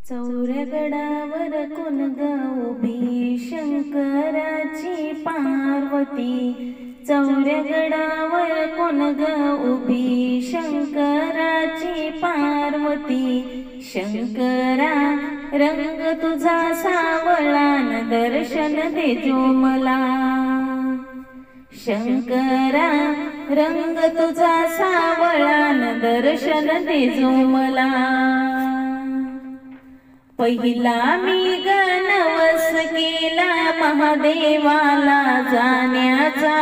चौऱ्या गडावर कोण ग उभी शंकराची पार्वती। चौऱ्या गडावर कोण ग उभी शंकराची पार्वती। शंकरा रंग तुझा सावळान दर्शन देजो मला। शंकरा रंग तुझा सावळान दर्शन देजो मला। पहिला मी गणवस केला महादेवाला जाण्याचा।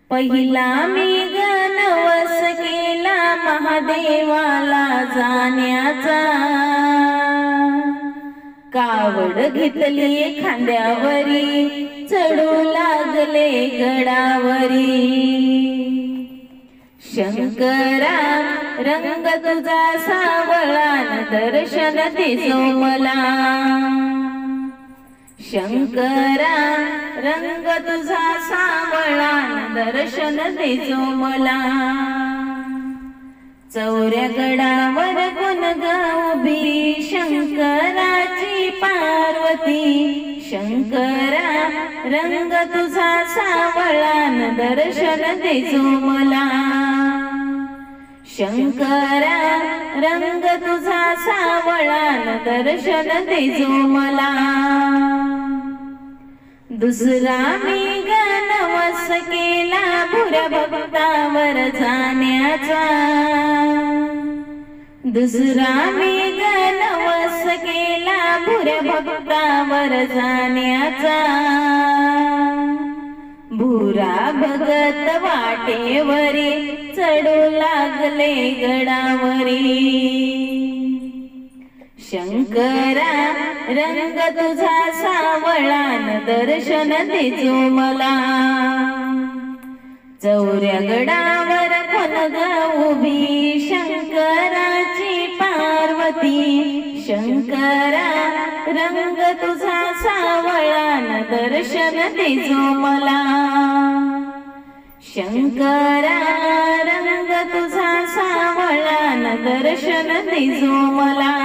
पहिला मी गणवस केला महादेवाला जाण्याचा। कावड घेतली खांद्यावरी चढू लागले गडावरी। शंकरा रंग तुझा सावळान दर्शन देजो मला। शंकरा रंग तुझा सावळान दर्शन देजो मला। चौऱ्या गडावर कोण ग उभी शंकराची पार्वती। शंकरा रंग तुझा सावळान दर्शन देजो मला। शंकरा रंग तुझा सावळान दर्शन देजो मला। दुसरा मी गणवस केला भुऱ्या भक्तावर जाण्याचा। दुसरा मी गणवस केला भुऱ्या भक्तावर जाण्याचा। भुरा भगत वाटेवरी चढू लागले गडावरी। शंकरा रंग तुझा सावळान दर्शन देजो मला। चौऱ्या गडावर कोण ग उभी शंकराची पार्वती। शंकरा रंग तुझा सावळान दर्शन देजो मला। शंकरा रंग तुझा सावळान दर्शन देजो मला।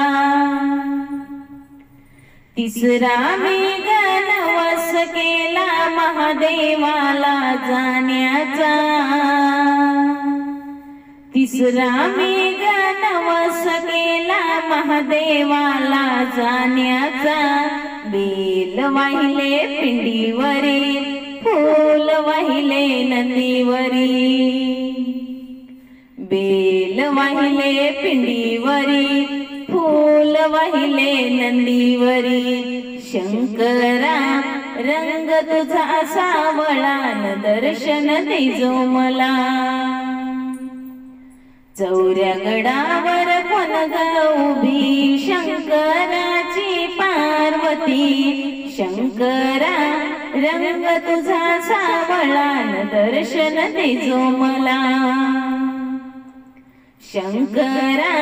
तिसरा मी गणवस केला महादेवाला जाण्याचा। तिसरा मी गणवस केला महादेवाला जाण्याचा। बेल वाहिले पिंडीवरी फूल वाहिले नंदीवरी। बेल वाहिले पिंडीवरी फूल वाहिले नंदीवरी। शंकरा रंग तुझा सावळान दर्शन देजो मला। चौऱ्या गडावर कोण ग उभी शंकराची पार्वती। शंकरा रंग तुझा सावळान दर्शन देजो मला। शंकरा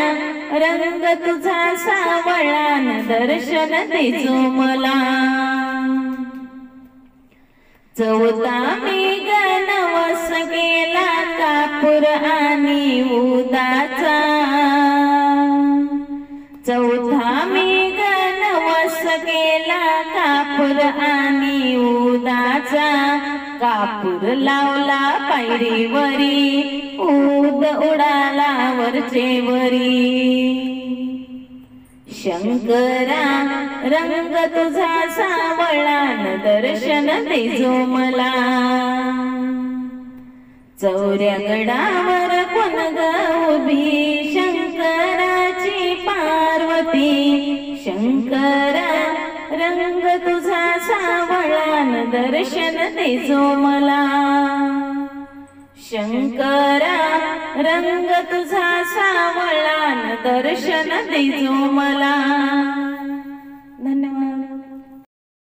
रंग तुझा सावळान दर्शन देजो मला। चौथा मी गणवस केला कापूर आणि उदाचा। चौथा मी गणवस केला कापूर आणि उदाचा। कापूर लावला पायरीवरी उद उडाला वरचेवरी। शंकरा रंग तुझा सावळान दर्शन देजो मला। चौऱ्या गडावर कोण ग उभी शंकराची पार्वती। शंकरा रंग तुझा सावळान दर्शन देजो मला। शंकरा रंग तुझा सावळान दर्शन देजो मला।